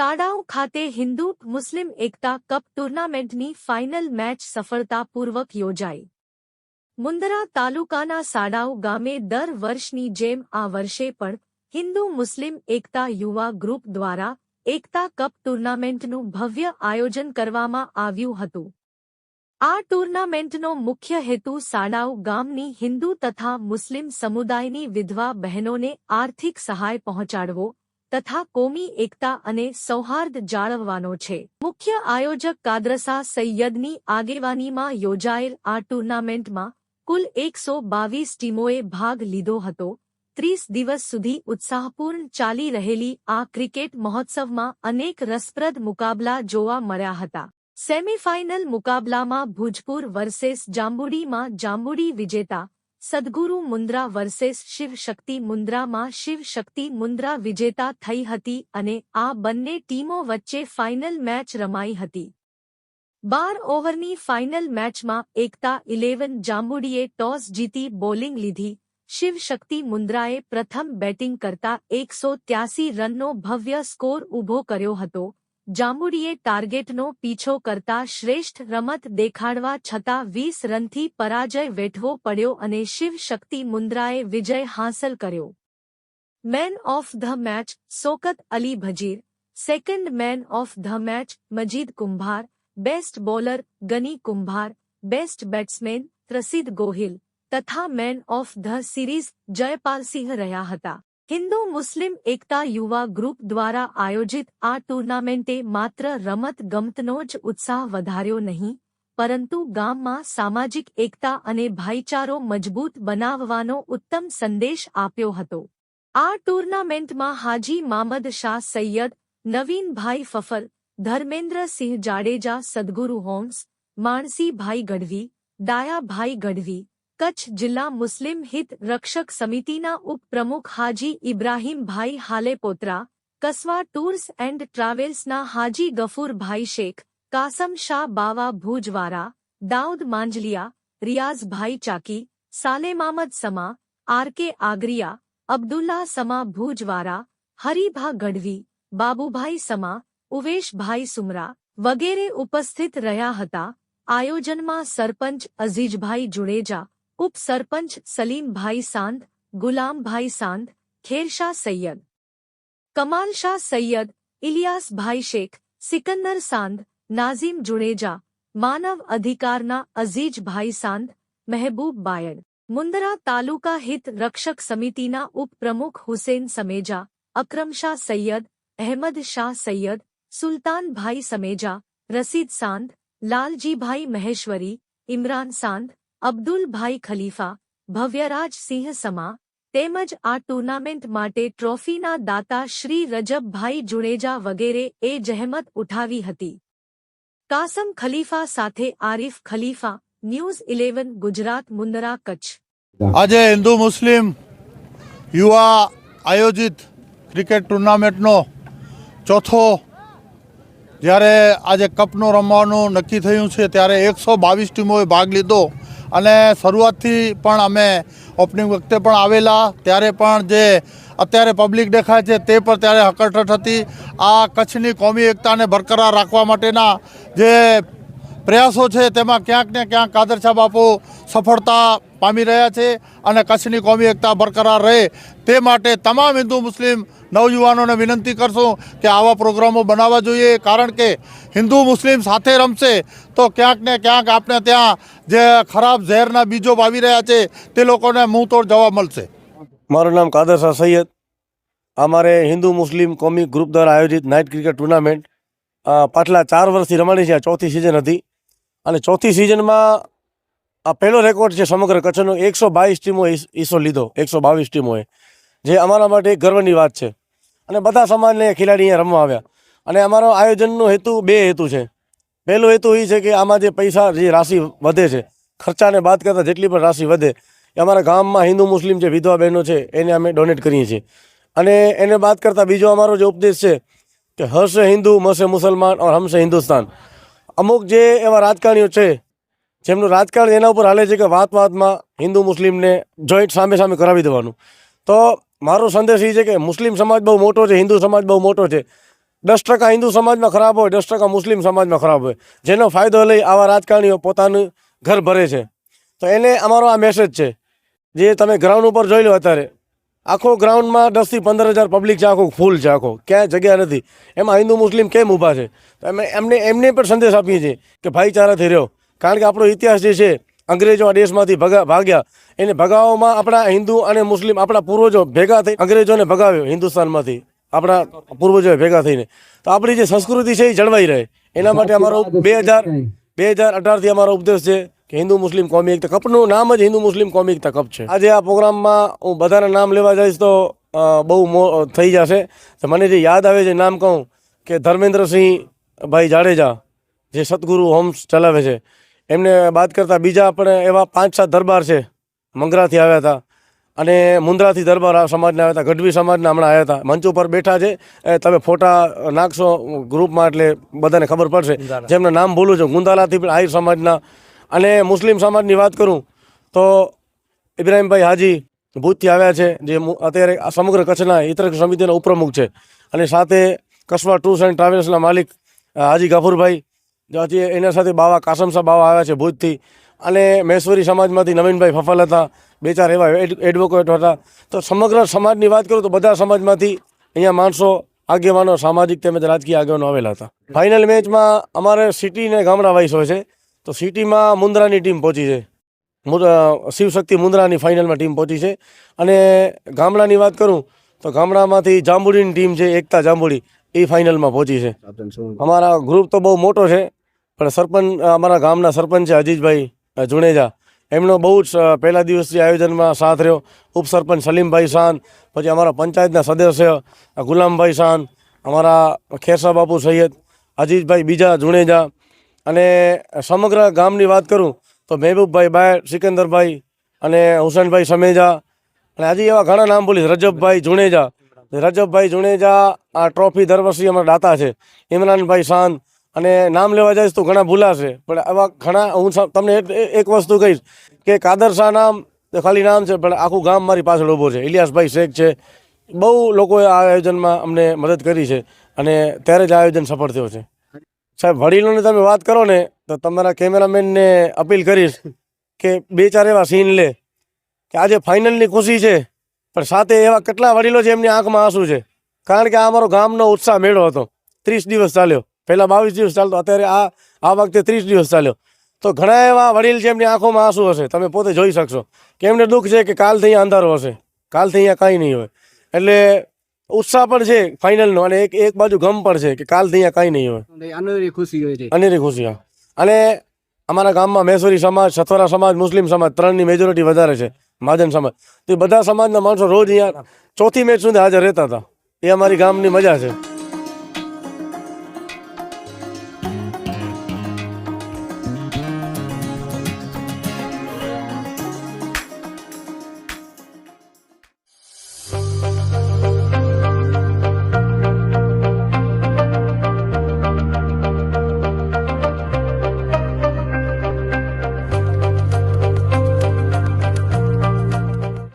સાડાઉ ખાતે હિન્દુ મુસ્લિમ એકતા cup ટુર્નામેન્ટની final match સફળતાપૂર્વક યોજાઈ. મુન્દ્રા તાલુકાના સાડાઉ ગામે દર વર્ષની જેમ આ વર્ષે પણ હિન્દુ મુસ્લિમ એકતા યુવા ગ્રુપ દ્વારા એકતા કપ ટુર્નામેન્ટનું ભવ્ય આયોજન કરવામાં આવ્યું હતું. આ ટુર્નામેન્ટનો મુખ્ય હેતુ સાડાઉ ગામની હિન્દુ તથા મુસ્લિમ સમુદાયની વિધવા બહેનોને આર્થિક સહાય પહોંચાડવો તથા કોમી એકતા અને સૌહાર્દ જાળવવાનો છે. મુખ્ય આયોજક કાદરસા સૈયદની આગેવાનીમાં યોજાયેલ આ ટુર્નામેન્ટમાં કુલ 122 ટીમોએ ભાગ લીધો હતો. 30 દિવસ સુધી ઉત્સાહપૂર્ણ ચાલી રહેલી આ ક્રિકેટ મહોત્સવમાં અનેક રસપ્રદ મુકાબલા જોવા મળ્યા હતા. સેમીફાઇનલ મુકાબલામાં ભુજપુર વર્સેસ જાંબુડીમાં જાંબુડી વિજેતા, સદગુરુ મુન્દ્રા વર્સેસ શિવ શક્તિ મુન્દ્રામાં શિવ શક્તિ મુન્દ્રા વિજેતા થઈ હતી અને આ બંને ટીમો વચ્ચે ફાઇનલ મેચ રમાઈ હતી. 12 ઓવરની ફાઇનલ મેચમાં એકતા 11 જાંબુડીએ ટોસ જીતી બોલિંગ લીધી. શિવ શક્તિ મુન્દ્રાએ પ્રથમ બેટિંગ કરતા 183 રનનો ભવ્ય સ્કોર ઊભો કર્યો હતો. જાંબુડીએ ટાર્ગેટનો પીછો કરતા શ્રેષ્ઠ રમત દેખાડવા છતાં 20 રનથી પરાજય વેઠવો પડ્યો અને શિવ શક્તિ મુન્દ્રાએ વિજય હાંસલ કર્યો. Man of the match Shaukat Ali Bhajir, second man of the match Majid Kumbhar, best bowler ગની કુંભાર, બેસ્ટ બેટ્સમેન પ્રસિદ્ધ ગોહિલ તથા main of the series Jaypalsinh રહ્યા હતા. હિન્દુ મુસ્લિમ એકતા યુવા ગ્રુપ દ્વારા આયોજિત આ ટુર્નામેન્ટે માત્ર રમત ગમતનો જ ઉત્સાહ વધાર્યો નહીં, પરંતુ ગામમાં સામાજિક એકતા અને ભાઈચારો મજબૂત બનાવવાનો ઉત્તમ સંદેશ આપ્યો હતો. આ ટુર્નામેન્ટમાં હાજી મામદ શાહ સૈયદ, નવીનભાઈ ફફર, ધર્મેન્દ્રસિંહ જાડેજા, સદગુરુ હોમ્સ, માણસીભાઈ ગઢવી, ડાયાભાઈ ગઢવી, કચ્છ જિલ્લા મુસ્લિમ હિત રક્ષક સમિતિના ઉપપ્રમુખ હાજી ઇબ્રાહીમભાઈ હાલેપોત્રા, કસવા ટૂર્સ એન્ડ ટ્રાવેલ્સના હાજી ગફૂરભાઈ શેખ, કાસમ શાહ બાવા ભુજવારા, દાઉદ માંજલિયા, રિયાઝભાઈ ચાકી, સાલેમામદ સમા, આરકે આગરિયા, અબ્દુલ્લા સમા ભુજવારા, હરીભા ગઢવી, બાબુભાઈ સમા, ઉવેશભાઈ સુમરા વગેરે ઉપસ્થિત રહ્યા હતા. આયોજનમાં સરપંચ અઝીઝભાઈ જુડેજા, ઉપસરપંચ સલીમભાઈ સાંધ, ગુલામભાઈ સાંધ, ખેરશાહ સૈયદ, કમાલશાહ સૈયદ, ઇલિયાસભાઈ શેખ, સિકંદર સાંધ, નાઝીમ જુડેજા, માનવ અધિકારના અઝીઝભાઈ સાંધ, મહેબૂબ બાયડ, મુન્દ્રા તાલુકા હિત રક્ષક સમિતિના ઉપપ્રમુખ હુસેન સમેજા, અકરમશાહ સૈયદ, અહેમદ શાહ સૈયદ, સુલતાનભાઈ સમેજા, રસીદ સાંધ, લાલજીભાઈ મહેશ્વરી, ઇમરાન સાંધ, અબ્દુલભાઈ ખલીફા, ભવ્યરાજ સિંહ સમા તેમજ આ ટુર્નામેન્ટ માટે ટ્રોફીના દાતા શ્રી રજબભાઈ જુડેજા વગેરે એ જહેમત ઉઠાવી હતી. કાસમ ખલીફા સાથે આરિફ ખલીફા, ન્યૂઝ 11 ગુજરાત, મુન્દ્રા, કચ્છ. આજે હિન્દુ મુસ્લિમ યુવા આયોજિત ક્રિકેટ ટુર્નામેન્ટનો ચોથો જ્યારે આજે કપનો રમવાનું નક્કી થયું છે ત્યારે 122 ટીમોએ ભાગ લીધો અને શરૂઆતથી પણ અમે ઓપનિંગ વખતે પણ આવેલા ત્યારે પણ જે અત્યારે પબ્લિક દેખાય છે તે પણ ત્યારે હકરઠઠ હતી. આ કચ્છની કોમી એકતાને બરકરાર રાખવા માટેના જે પ્રયાસો છે તેમાં ક્યાંક ને ક્યાંક કાદરશાહ બાપુ સફળતા પામી રહ્યા છે અને કચ્છની કોમી એકતા બરકરાર રહે તે માટે તમામ હિન્દુ મુસ્લિમ નવયુવાનોને વિનંતી કરશું કે આવા પ્રોગ્રામો બનાવવા જોઈએ. કારણ કે હિન્દુ મુસ્લિમ સાથે રમશે તો ક્યાંક ને ક્યાંક આપણે ત્યાં જે ખરાબ ઝેરના બીજો વાવી રહ્યા છે તે લોકોને મુંહતોડ જવાબ મળશે. મારું નામ કાદરશાહ સૈયદ. અમારે હિન્દુ મુસ્લિમ કોમી ગ્રુપ દ્વારા આયોજિત નાઇટ ક્રિકેટ ટુર્નામેન્ટ પાછલા 4 વર્ષથી રમાણી છે. આ ચોથી સિઝન હતી અને ચોથી સિઝનમાં આ પહેલો રેકોર્ડ છે સમગ્ર કચ્છનો. 122 ટીમો હિસ્સો લીધો, 122 ટીમોએ, જે અમારા માટે ગર્વની વાત છે. અને બધા સમાજને ખેલાડી અહીંયા રમવા આવ્યા. અને અમારો આયોજનનો હેતુ 2 હેતુ છે. પહેલો હેતુ એ છે કે આમાં જે પૈસા, જે રાશિ વધે છે, ખર્ચાને બાદ કરતાં જેટલી પણ રાશિ વધે એ અમારા ગામમાં હિન્દુ મુસ્લિમ જે વિધવા બહેનો છે એને અમે ડોનેટ કરીએ છીએ. અને એને બાદ કરતાં બીજો અમારો જે ઉપદેશ છે કે હરશે હિન્દુ મરશે મુસલમાન ઓર હમશે હિન્દુસ્તાન. અમુક જે એવા રાજકારણીઓ છે જેમનું રાજકારણ એના ઉપર હાલે છે કે વાતમાં હિન્દુ મુસ્લિમને જોઈન્ટ સામે સામે કરાવી દેવાનું. તો મારો સંદેશ એ છે કે મુસ્લિમ સમાજ બહુ મોટો છે, હિન્દુ સમાજ બહુ મોટો છે, 10% હિન્દુ સમાજમાં ખરાબ હોય, 10% મુસ્લિમ સમાજમાં ખરાબ હોય, જેનો ફાયદો લઈ આવા રાજકારણીઓ પોતાનું ઘર ભરે છે. તો એને અમારો આ મેસેજ છે, જે તમે ગ્રાઉન્ડ ઉપર જોઈ લો, અત્યારે આખો ગ્રાઉન્ડમાં 10 થી 15 હજાર પબ્લિક છે, આખો ફૂલ છે, આખો ક્યાંય જગ્યા નથી. એમાં હિન્દુ મુસ્લિમ કેમ ઊભા છે? તો એમને પણ સંદેશ આપીએ છીએ કે ભાઈચારાથી રહ્યો, કારણ કે આપણો ઇતિહાસ જે છે, અંગ્રેજો આ દેશમાંથી ભાગ્યા, એને ભગાવવામાં આપણા હિન્દુ અને મુસ્લિમ આપણા પૂર્વજો ભેગા થઈ અંગ્રેજોને ભગાવ્યો હિન્દુસ્તાનમાંથી, આપણા પૂર્વજોએ ભેગા થઈને. તો આપણી જે સંસ્કૃતિ છે એ જળવાઈ રહે, એના માટે અમારો 2018થી અમારો ઉપદેશ છે કે હિન્દુ મુસ્લિમ કોમી એકતા કપનું નામ જ હિન્દુ મુસ્લિમ કોમી એકતા કપ છે. આજે આ પ્રોગ્રામમાં હું બધાના નામ લેવા જઈશ તો બહુ થઈ જશે. તો મને જે યાદ આવે છે નામ કહું કે ધર્મેન્દ્રસિંહ ભાઈ જાડેજા, જે સતગુરુ હોમ્સ ચલાવે છે, એમને બાદ કરતાં બીજા આપણે એવા 5-7 દરબાર છે, મંગરાથી આવ્યા હતા, અને મુન્દ્રાથી દરબાર સમાજના આવ્યા હતા, ગઢવી સમાજના હમણાં આવ્યા હતા, મંચ ઉપર બેઠા છે. તમે ફોટા નાખશો ગ્રુપમાં એટલે બધાને ખબર પડશે. જેમના નામ બોલું છું, ગુંદાલાથી પણ આહિર સમાજના. અને મુસ્લિમ સમાજની વાત કરું તો ઇબ્રાહીમભાઈ હાજી ભુજથી આવ્યા છે, જે અત્યારે સમગ્ર કચ્છના હિતરક્ષ સમિતિના ઉપપ્રમુખ છે. અને સાથે કસબા ટૂર્સ એન્ડ ટ્રાવેલ્સના માલિક હાજી ગાફુરભાઈ, જે એના સાથે બાવા કાસમસા બાવા આવ્યા છે ભુજથી. અને મહેશ્વરી સમાજમાંથી નવીનભાઈ ફફલ હતા, 2-4 એવા એડવોકેટ હતા. તો સમગ્ર સમાજની વાત કરું તો બધા સમાજમાંથી અહીંયા માણસો, આગેવાનો, સામાજિક તેમજ રાજકીય આગેવાનો આવેલા હતા. ફાઇનલ મેચમાં અમારે સિટી ને ગામડા વાઇસ હોય છે. તો સિટીમાં મુન્દ્રાની ટીમ પહોંચી છે, શિવશક્તિ મુન્દ્રાની ફાઇનલમાં ટીમ પહોંચી છે. અને ગામડાની વાત કરું તો ગામડામાંથી જાંબુડીની ટીમ છે, એકતા જાંબુડી, એ ફાઇનલમાં પહોંચી છે. અમારા ગ્રુપ તો બહુ મોટો છે, પણ સરપંચ અમારા ગામના સરપંચ છે અજીજભાઈ જુણેજા, એમનો બહુ જ પહેલા દિવસથી આયોજનમાં સાથ રહ્યો. ઉપસરપંચ સલીમભાઈ શાન, પછી અમારા પંચાયતના સદસ્ય ગુલામભાઈ શાન, અમારા ખેરસા બાપુ સૈયદ, અજીજભાઈ બીજા જુણેજા. અને સમગ્ર ગામની વાત કરું તો મહેબૂબભાઈ બાયર, સિકંદરભાઈ અને હુસેનભાઈ સમેજા, અને હજી એવા ઘણા નામ બોલીશ, રજબભાઈ જુણેજા આ ટ્રોફી દર વર્ષે અમારા દાતા છે, ઇમરાનભાઈ શાન. અને નામ લેવા જઈશ તો ઘણા ભૂલાશે, પણ આવા ઘણા, હું તમને એક વસ્તુ કહીશ કે કાદર શાહ નામ ખાલી નામ છે, પણ આખું ગામ મારી પાછળ ઊભો છે. ઇલિયાસભાઈ શેખ છે, બહુ લોકોએ આ આયોજનમાં અમને મદદ કરી છે, અને ત્યારે જ આ આયોજન સફળ થયો છે. સાહેબ, વડીલોને તમે વાત કરો ને તો તમારા કેમેરામેનને અપીલ કરીશ કે 2-4 એવા સીન લે કે આજે ફાઇનલની ખુશી છે, પણ સાથે એવા કેટલા વડીલો છે એમની આંખમાં આંસુ છે. કારણ કે આ અમારો ગામનો ઉત્સાહ મેળો હતો, 30 દિવસ ચાલ્યો, પહેલાં 22 દિવસ ચાલતો, અત્યારે આ વખતે 30 દિવસ ચાલ્યો. તો ઘણા એવા વડીલ છે એમની આંખોમાં આંસુ હશે, તમે પોતે જોઈ શકશો કે એમને દુઃખ છે કે કાલથી અહીંયા અંધારો હશે, કાલથી અહીંયા કાંઈ નહીં હોય. એટલે ઉત્સાહ પણ છે ફાઇનલનો, અને એક બાજુ ગમ પણ છે કે કાલથી અહીંયા કાંઈ નહીં હોય, અનેરી ખુશી હોય છે, અનેરી ખુશી. અને અમારા ગામમાં મહેશ્વરી સમાજ, સથવારા સમાજ, મુસ્લિમ સમાજ, 3ની મેજોરિટી વધારે છે, મહાજન સમાજ. તો એ બધા સમાજના માણસો રોજ અહીંયા ચોથી મેચ સુધી હાજર રહેતા હતા. એ અમારી ગામની મજા છે.